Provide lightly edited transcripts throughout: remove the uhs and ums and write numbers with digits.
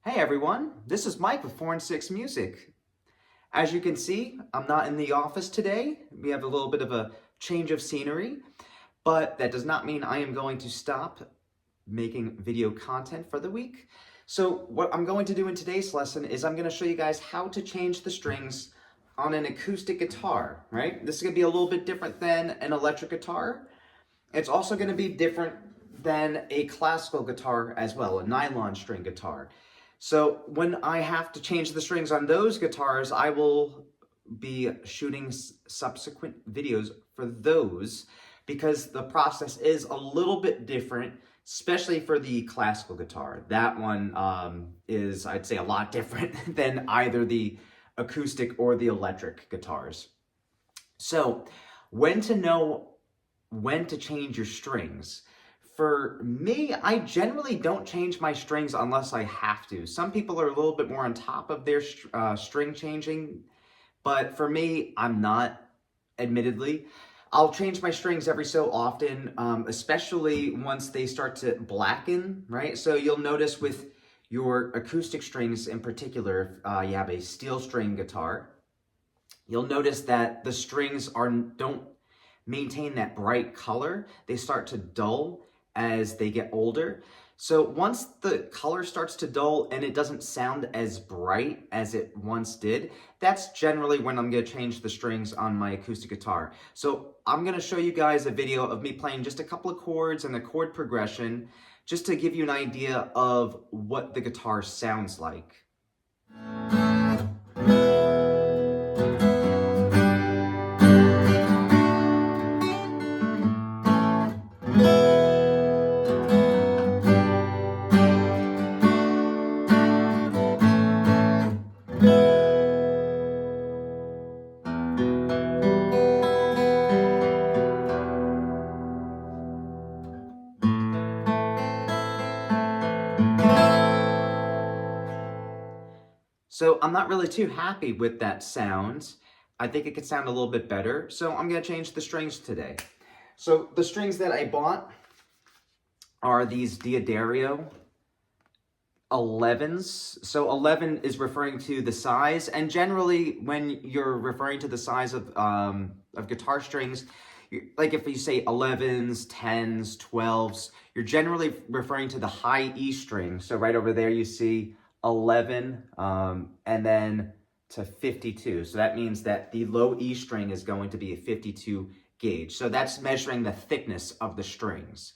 Hey everyone, this is Mike with 4 and 6 Music. As you can see, I'm not in the office today. We have a little bit of a change of scenery, but that does not mean I am going to stop making video content for the week. So what I'm going to do in today's lesson is I'm going to show you guys how to change the strings on an acoustic guitar, right? This is going to be a little bit different than an electric guitar. It's also going to be different than a classical guitar as well, a nylon string guitar. So when I have to change the strings on those guitars, I will be shooting subsequent videos for those because the process is a little bit different, especially for the classical guitar. That one is, I'd say, a lot different than either the acoustic or the electric guitars. So when to know when to change your strings. For me, I generally don't change my strings unless I have to. Some people are a little bit more on top of their string changing, but for me, I'm not, admittedly. I'll change my strings every so often, especially once they start to blacken, right? So you'll notice with your acoustic strings in particular, if you have a steel string guitar, you'll notice that the strings don't maintain that bright color. They start to dull as they get older. So once the color starts to dull and it doesn't sound as bright as it once did, that's generally when I'm going to change the strings on my acoustic guitar. So I'm going to show you guys a video of me playing just a couple of chords and the chord progression just to give you an idea of what the guitar sounds like. So I'm not really too happy with that sound. I think it could sound a little bit better. So I'm going to change the strings today. So the strings that I bought are these D'Addario 11s. So 11 is referring to the size. And generally, when you're referring to the size of guitar strings, like if you say 11s, 10s, 12s, you're generally referring to the high E string. So right over there you see 11 and then to 52. So that means that the low E string is going to be a 52 gauge. So that's measuring the thickness of the strings.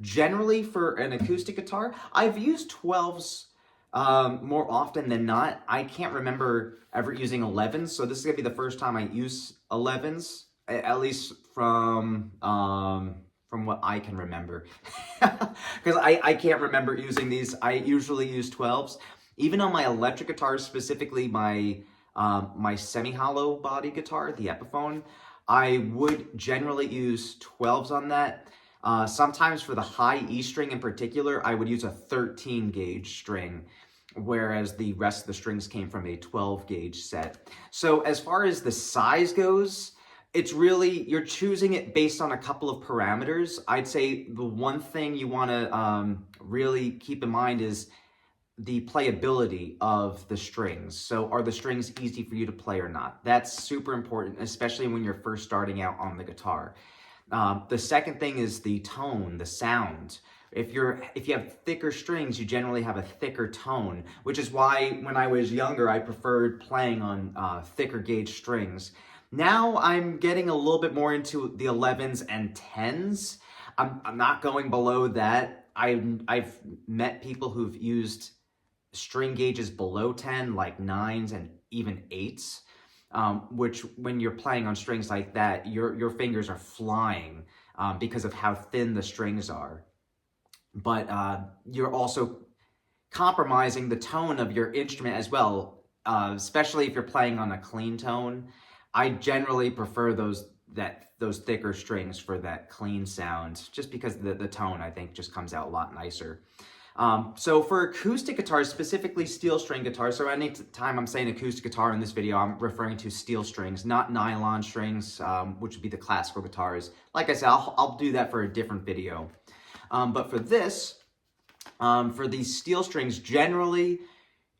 Generally for an acoustic guitar, I've used 12s more often than not. I can't remember ever using 11s. So this is gonna be the first time I use 11s, at least from what I can remember. Because I can't remember using these. I usually use 12s. Even on my electric guitars, specifically my semi-hollow body guitar, the Epiphone, I would generally use 12s on that. Sometimes for the high E string in particular, I would use a 13 gauge string, whereas the rest of the strings came from a 12 gauge set. So as far as the size goes, it's really, you're choosing it based on a couple of parameters. I'd say the one thing you want to really keep in mind is the playability of the strings. So are the strings easy for you to play or not? That's super important, especially when you're first starting out on the guitar. The second thing is the tone, the sound. If you have thicker strings, you generally have a thicker tone, which is why when I was younger, I preferred playing on thicker gauge strings. Now I'm getting a little bit more into the 11s and 10s. I'm not going below that. I've met people who've used string gauges below 10, like 9s and even 8s, which when you're playing on strings like that, your fingers are flying because of how thin the strings are. But you're also compromising the tone of your instrument as well, especially if you're playing on a clean tone. I generally prefer those thicker strings for that clean sound, just because the tone, I think, just comes out a lot nicer. So for acoustic guitars, specifically steel string guitars, so any time I'm saying acoustic guitar in this video, I'm referring to steel strings, not nylon strings, which would be the classical guitars. Like I said, I'll do that for a different video. But for this, for these steel strings, generally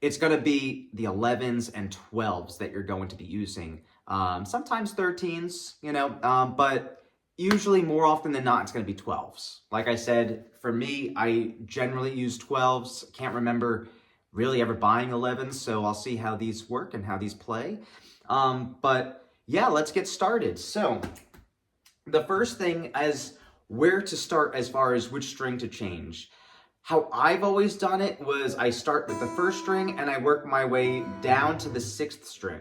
it's going to be the 11s and 12s that you're going to be using. Sometimes 13s, you know, but usually more often than not, it's going to be 12s. Like I said, for me, I generally use 12s. Can't remember really ever buying 11s, so I'll see how these work and how these play. But yeah, let's get started. So the first thing is where to start as far as which string to change. How I've always done it was I start with the first string and I work my way down to the 6th string.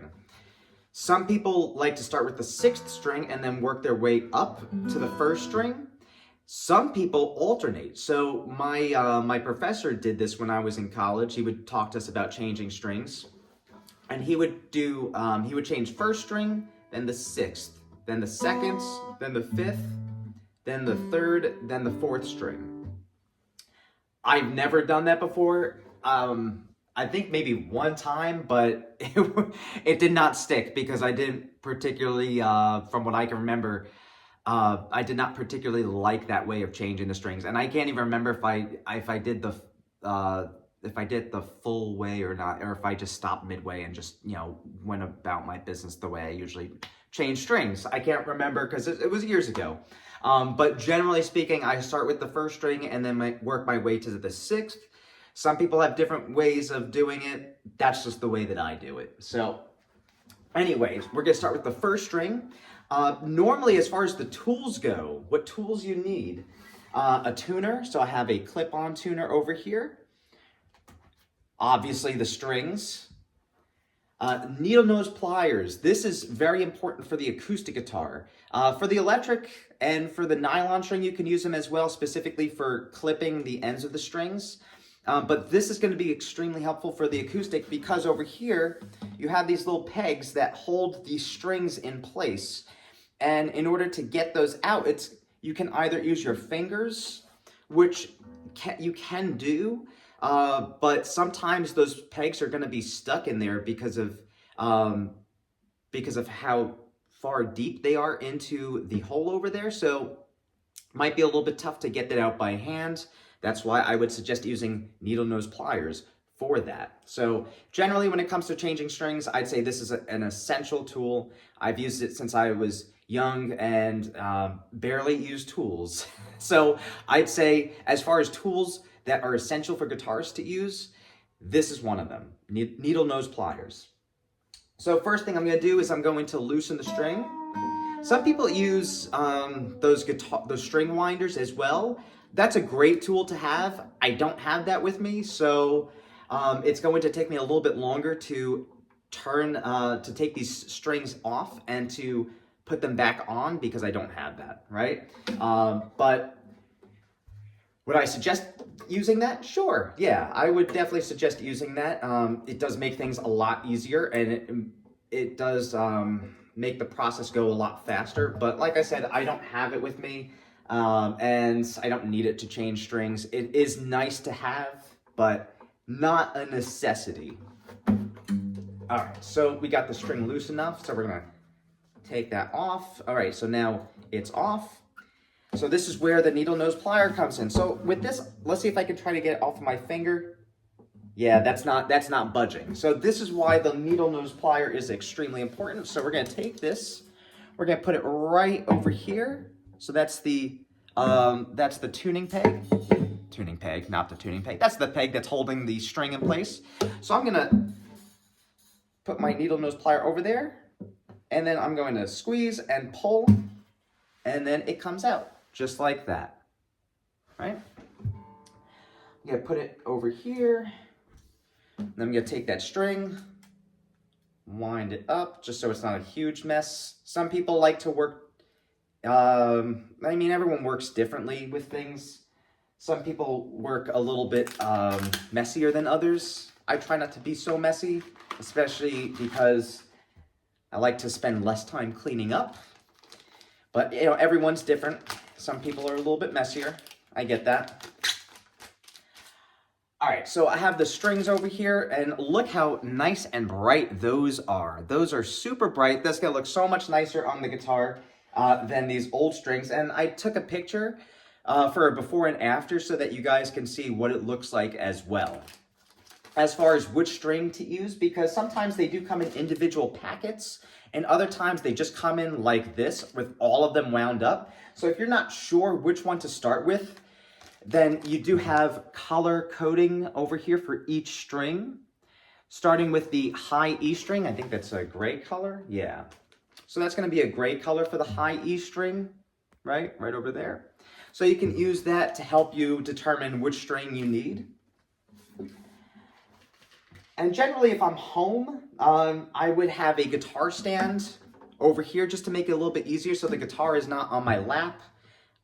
Some people like to start with the 6th string and then work their way up to the 1st string. Some people alternate. So my professor did this when I was in college. He would talk to us about changing strings, and he would change 1st string, then the 6th, then the 2nd, then the 5th, then the 3rd, then the 4th string. I've never done that before. I think maybe one time, but it did not stick because I didn't particularly, from what I can remember, I did not particularly like that way of changing the strings, and I can't even remember if I did the full way or not, or if I just stopped midway and just, you know, went about my business the way I usually change strings. I can't remember because it was years ago. But generally speaking, I start with the 1st string and then work my way to the 6th. Some people have different ways of doing it. That's just the way that I do it. So anyways, we're going to start with the 1st string. Normally, as far as the tools go, what tools you need? A tuner. So I have a clip-on tuner over here. Obviously, the strings. Needle nose pliers. This is very important for the acoustic guitar. For the electric and for the nylon string, you can use them as well, specifically for clipping the ends of the strings. But this is going to be extremely helpful for the acoustic because over here, you have these little pegs that hold these strings in place. And in order to get those out, you can either use your fingers, which you can do, but sometimes those pegs are going to be stuck in there because of how far deep they are into the hole over there. So might be a little bit tough to get that out by hand. That's why I would suggest using needle nose pliers for that. So generally when it comes to changing strings, I'd say this is an essential tool. I've used it since I was young and barely used tools. So I'd say as far as tools that are essential for guitarists to use, this is one of them, needle nose pliers. So first thing I'm going to do is I'm going to loosen the string. Some people use those string winders as well. That's a great tool to have. I don't have that with me, so it's going to take me a little bit longer to take these strings off and to put them back on because I don't have that, right? But would I suggest using that? Sure, yeah, I would definitely suggest using that. It does make things a lot easier, and it does make the process go a lot faster. But like I said, I don't have it with me, and I don't need it to change strings. It is nice to have, but not a necessity. All right, so we got the string loose enough, so we're gonna take that off. All right, so now it's off. So this is where the needle nose plier comes in. So with this, let's see if I can try to get it off my finger. Yeah, that's not budging. So this is why the needle nose plier is extremely important. So we're gonna take this, we're gonna put it right over here. So that's the tuning peg. Tuning peg, not the tuning peg. That's the peg that's holding the string in place. So I'm gonna put my needle nose plier over there, and then I'm going to squeeze and pull, and then it comes out just like that, right? I'm gonna put it over here. Then I'm gonna take that string, wind it up just so it's not a huge mess. Some people like to work, I mean, everyone works differently with things. Some people work a little bit messier than others. I try not to be so messy, especially because I like to spend less time cleaning up. But, you know, everyone's different. Some people are a little bit messier. I get that. All right, so I have the strings over here, and look how nice and bright those are. Those are super bright. That's gonna look so much nicer on the guitar than these old strings. And I took a picture for a before and after so that you guys can see what it looks like as well. as far as which string to use, because sometimes they do come in individual packets and other times they just come in like this with all of them wound up. So if you're not sure which one to start with, then you do have color coding over here for each string. Starting with the high E string, I think that's a gray color, yeah. So that's gonna be a gray color for the high E string, right over there. So you can use that to help you determine which string you need. And generally, if I'm home, I would have a guitar stand over here just to make it a little bit easier so the guitar is not on my lap.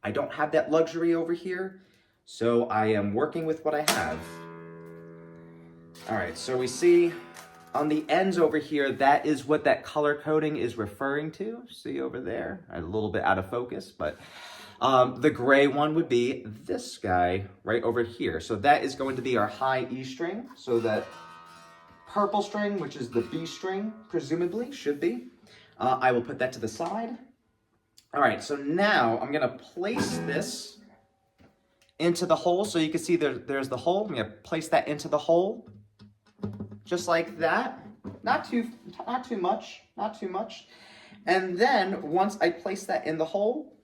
I don't have that luxury over here, so I am working with what I have. All right, so we see on the ends over here, that is what that color coding is referring to. See over there? A little bit out of focus, but the gray one would be this guy right over here. So that is going to be our high E string. So that purple string, which is the B string, presumably, should be. I will put that to the side. All right, so now I'm gonna place this into the hole. So you can see there's the hole. I'm gonna place that into the hole, just like that. Not too much. And then once I place that in the hole,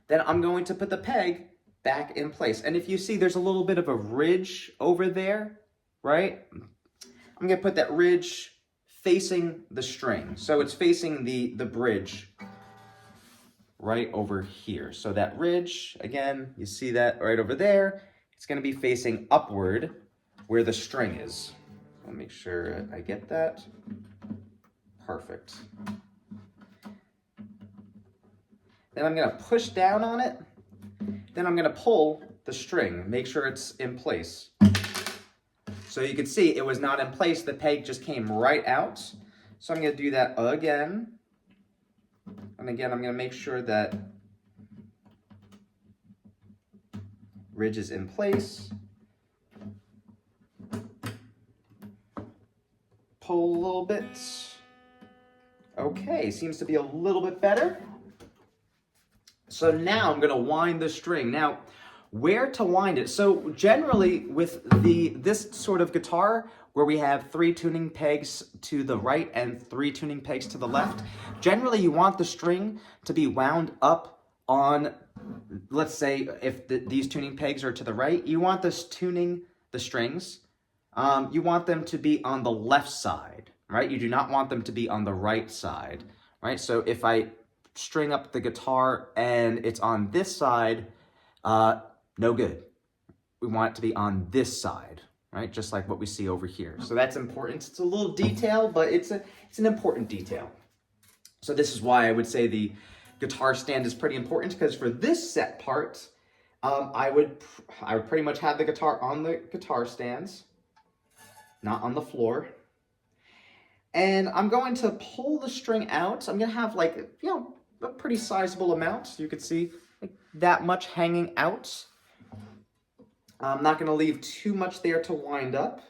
then I'm going to put the peg back in place. And if you see, there's a little bit of a ridge over there, right? I'm gonna put that ridge facing the string. So it's facing the bridge right over here. So that ridge, again, you see that right over there, it's gonna be facing upward where the string is. I'll make sure I get that. Perfect. Then I'm gonna push down on it. Then I'm gonna pull the string, make sure it's in place. So you can see it was not in place, the peg just came right out. So I'm gonna do that again. And again, I'm gonna make sure that ridge is in place. Pull a little bit. Okay, seems to be a little bit better. So now I'm gonna wind the string. Now, where to wind it? So generally with this sort of guitar where we have 3 tuning pegs to the right and 3 tuning pegs to the left, generally you want the string to be wound up on, let's say if these tuning pegs are to the right, you want this tuning the strings, you want them to be on the left side, right? You do not want them to be on the right side, right? So if I string up the guitar and it's on this side, no good. We want it to be on this side, right? Just like what we see over here. So that's important. It's a little detail, but it's an important detail. So this is why I would say the guitar stand is pretty important, because for this set part, I would pretty much have the guitar on the guitar stands, not on the floor. And I'm going to pull the string out. I'm gonna have like, a pretty sizable amount. You could see like that much hanging out. I'm not gonna leave too much there to wind up.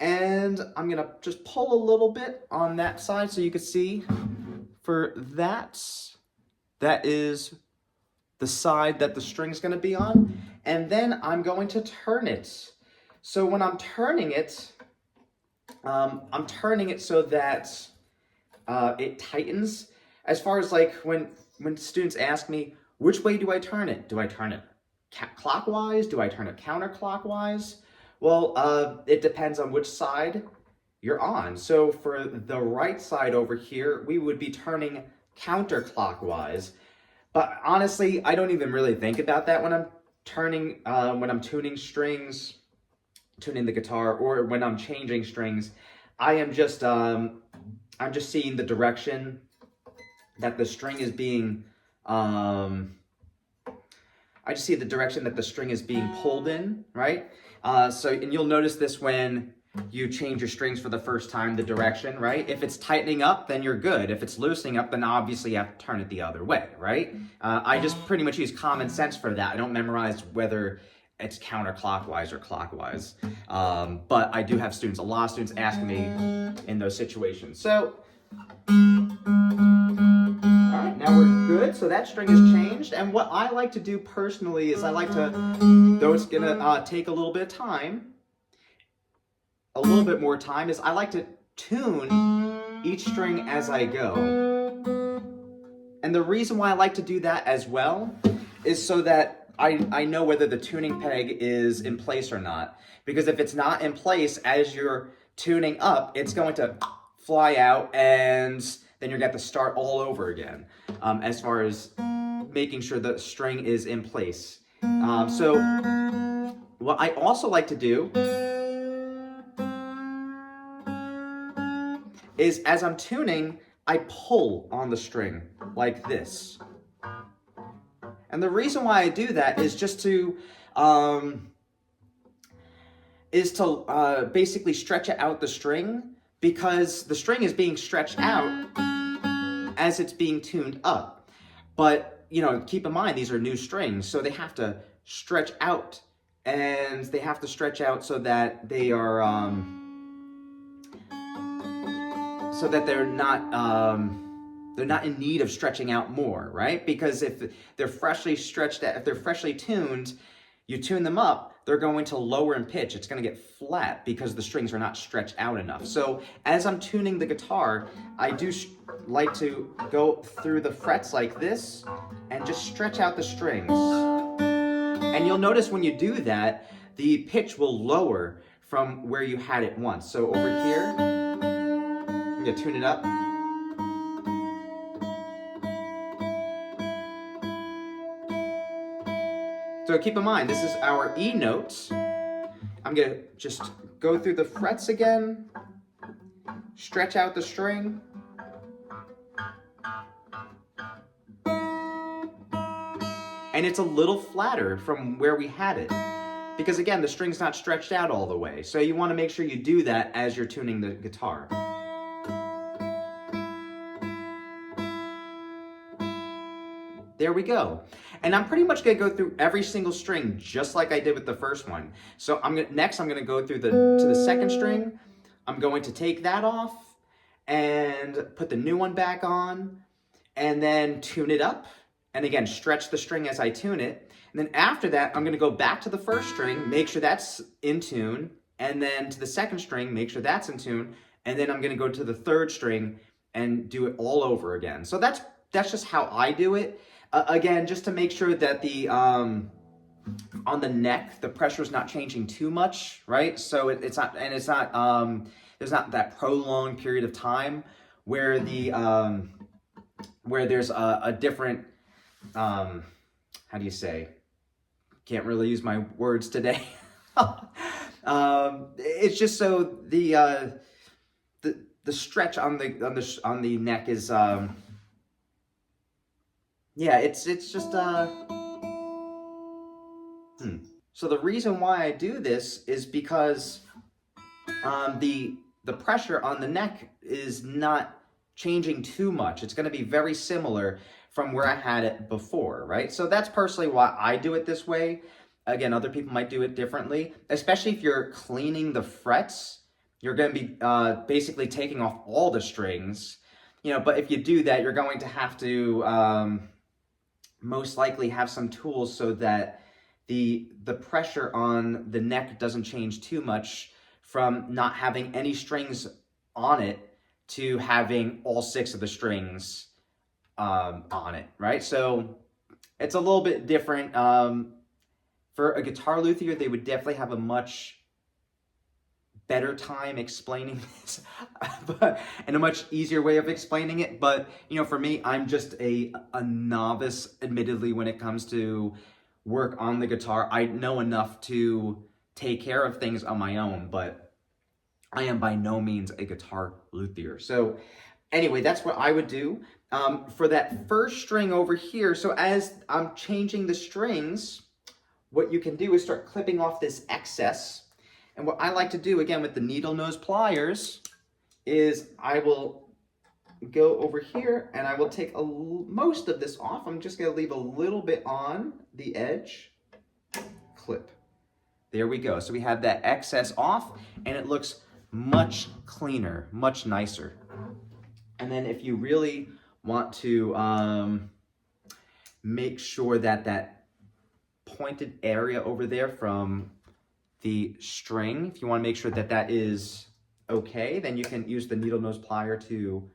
And I'm gonna just pull a little bit on that side so you can see for that is the side that the string's gonna be on. And then I'm going to turn it. So when I'm turning it so that it tightens. As far as like when students ask me, which way do I turn it? Do I turn it clockwise? Do I turn it counterclockwise? Well, it depends on which side you're on. So for the right side over here, we would be turning counterclockwise. But honestly, I don't even really think about that when I'm tuning strings, tuning the guitar, or when I'm changing strings. I'm just seeing the direction that the string is being, I just see the direction that the string is being pulled in, right? And you'll notice this when you change your strings for the first time, the direction, right? If it's tightening up, then you're good. If it's loosening up, then obviously you have to turn it the other way, right? I just pretty much use common sense for that. I don't memorize whether it's counterclockwise or clockwise. But I do have a lot of students asking me in those situations. So, all right, now we're good. good, so that string is changed. And what I like to do personally is I like to, though it's gonna take a little bit of time, a little bit more time, is I like to tune each string as I go. And the reason why I like to do that as well is so that I know whether the tuning peg is in place or not. Because if it's not in place as you're tuning up, it's going to fly out, and then you're going to have to start all over again as far as making sure the string is in place. So what I also like to do is as I'm tuning, I pull on the string like this. And the reason why I do that is just to basically stretch out the string, because the string is being stretched out as it's being tuned up. But, you know, keep in mind, these are new strings, so they have to stretch out, and they have to stretch out so that they are, so that they're not in need of stretching out more, right? Because if they're freshly stretched out, if they're freshly tuned, you tune them up, they're going to lower in pitch. It's going to get flat because the strings are not stretched out enough. So as I'm tuning the guitar, I do like to go through the frets like this and just stretch out the strings. And you'll notice when you do that, the pitch will lower from where you had it once. So over here, I'm going to tune it up. So keep in mind, this is our E notes. I'm going to just go through the frets again, stretch out the string. And it's a little flatter from where we had it, because again, the string's not stretched out all the way. So you want to make sure you do that as you're tuning the guitar. There we go. And I'm pretty much gonna go through every single string just like I did with the first one. So next I'm gonna go through to the second string. I'm going to take that off and put the new one back on, and then tune it up. And again, stretch the string as I tune it. And then after that, I'm gonna go back to the first string, make sure that's in tune, and then to the second string, make sure that's in tune, and then I'm gonna go to the third string and do it all over again. So that's just how I do it. Again, just to make sure that the on the neck, the pressure is not changing too much, right? So it's not, and it's not there's not that prolonged period of time where the where there's a different how do you say? Can't really use my words today. It's just so the stretch on the neck is yeah, it's just So the reason why I do this is because the pressure on the neck is not changing too much. It's going to be very similar from where I had it before, right? So that's personally why I do it this way. Again, other people might do it differently, especially if you're cleaning the frets. You're going to be basically taking off all the strings, you know, but if you do that, you're going to have to most likely have some tools so that the pressure on the neck doesn't change too much from not having any strings on it to having all 6 of the strings on it, right? So it's a little bit different. For a guitar luthier, they would definitely have a much better time explaining this and a much easier way of explaining it. But, you know, for me, I'm just a novice, admittedly, when it comes to work on the guitar. I know enough to take care of things on my own, but I am by no means a guitar luthier. So anyway, that's what I would do. For that first string over here, so as I'm changing the strings, what you can do is start clipping off this excess. And what I like to do, again, with the needle nose pliers, is I will go over here and I will take most of this off. I'm just going to leave a little bit on the edge. Clip. There we go. So we have that excess off, and it looks much cleaner, much nicer. And then if you really want to make sure that that pointed area over there from the string, if you want to make sure that that is okay, then you can use the needle nose plier to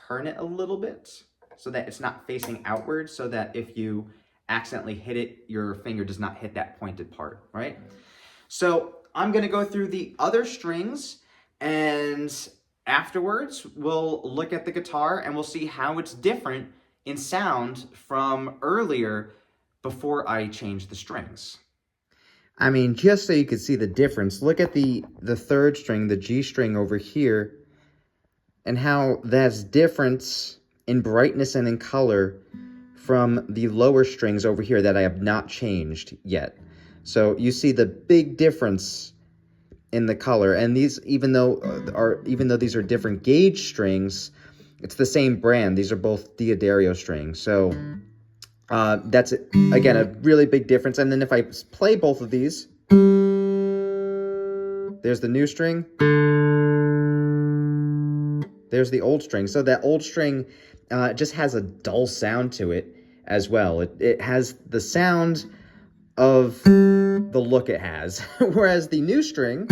turn it a little bit so that it's not facing outward, so that if you accidentally hit it, your finger does not hit that pointed part, right? So I'm going to go through the other strings, and afterwards we'll look at the guitar and we'll see how it's different in sound from earlier before I change the strings. I mean, just so you can see the difference, look at the third string, the G string over here, and how that's different in brightness and in color from the lower strings over here that I have not changed yet. So you see the big difference in the color, and these, even though these are different gauge strings, it's the same brand. These are both Diodario strings. So that's, again, a really big difference. And then if I play both of these, there's the new string, there's the old string. So that old string just has a dull sound to it as well. It has the sound of the look it has, whereas the new string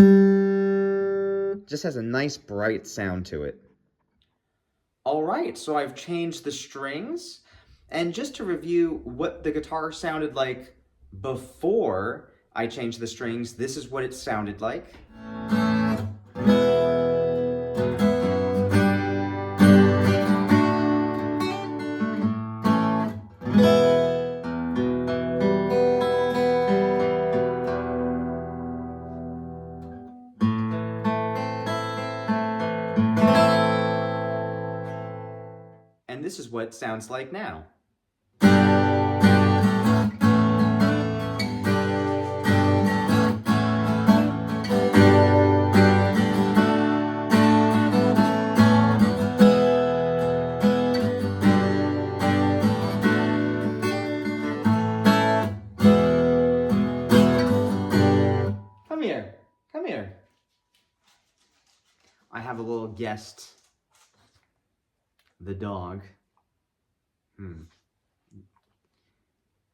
just has a nice bright sound to it. All right, so I've changed the strings, and just to review what the guitar sounded like before I changed the strings, this is what it sounded like. And this is what it sounds like now. Come here, come here. I have a little guest. The dog.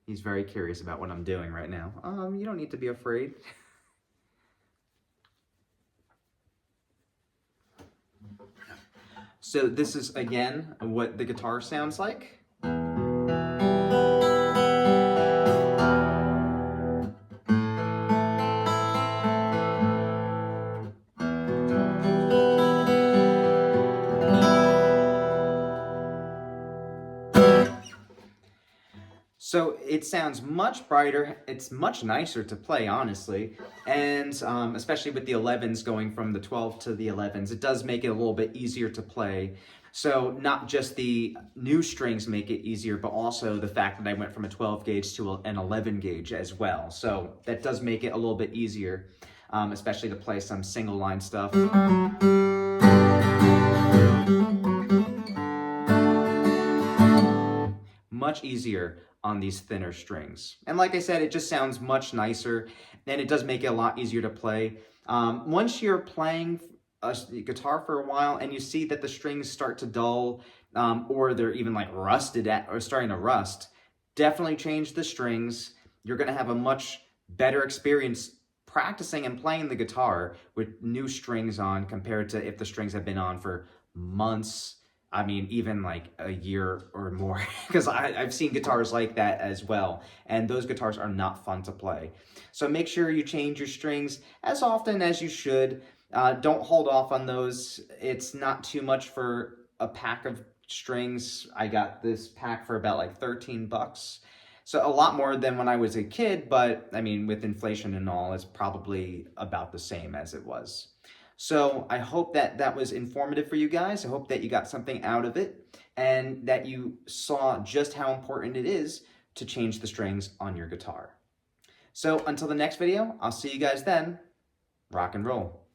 He's very curious about what I'm doing right now. You don't need to be afraid. So this is, again, what the guitar sounds like. So it sounds much brighter, it's much nicer to play, honestly, and especially with the 11s going from the 12 to the 11s, it does make it a little bit easier to play. So not just the new strings make it easier, but also the fact that I went from a 12 gauge to an 11 gauge as well. So that does make it a little bit easier, especially to play some single line stuff. Much easier on these thinner strings. And like I said, it just sounds much nicer, and it does make it a lot easier to play. Once you're playing a guitar for a while and you see that the strings start to dull, or they're even like rusted at, or starting to rust, definitely change the strings. You're gonna have a much better experience practicing and playing the guitar with new strings on compared to if the strings have been on for months. I mean, even like a year or more, because I've seen guitars like that as well, and those guitars are not fun to play. So make sure you change your strings as often as you should. Don't hold off on those. It's not too much for a pack of strings. I got this pack for about like 13 bucks. So a lot more than when I was a kid, but I mean, with inflation and all, it's probably about the same as it was. So I hope that that was informative for you guys. I hope that you got something out of it and that you saw just how important it is to change the strings on your guitar. So until the next video, I'll see you guys then. Rock and roll.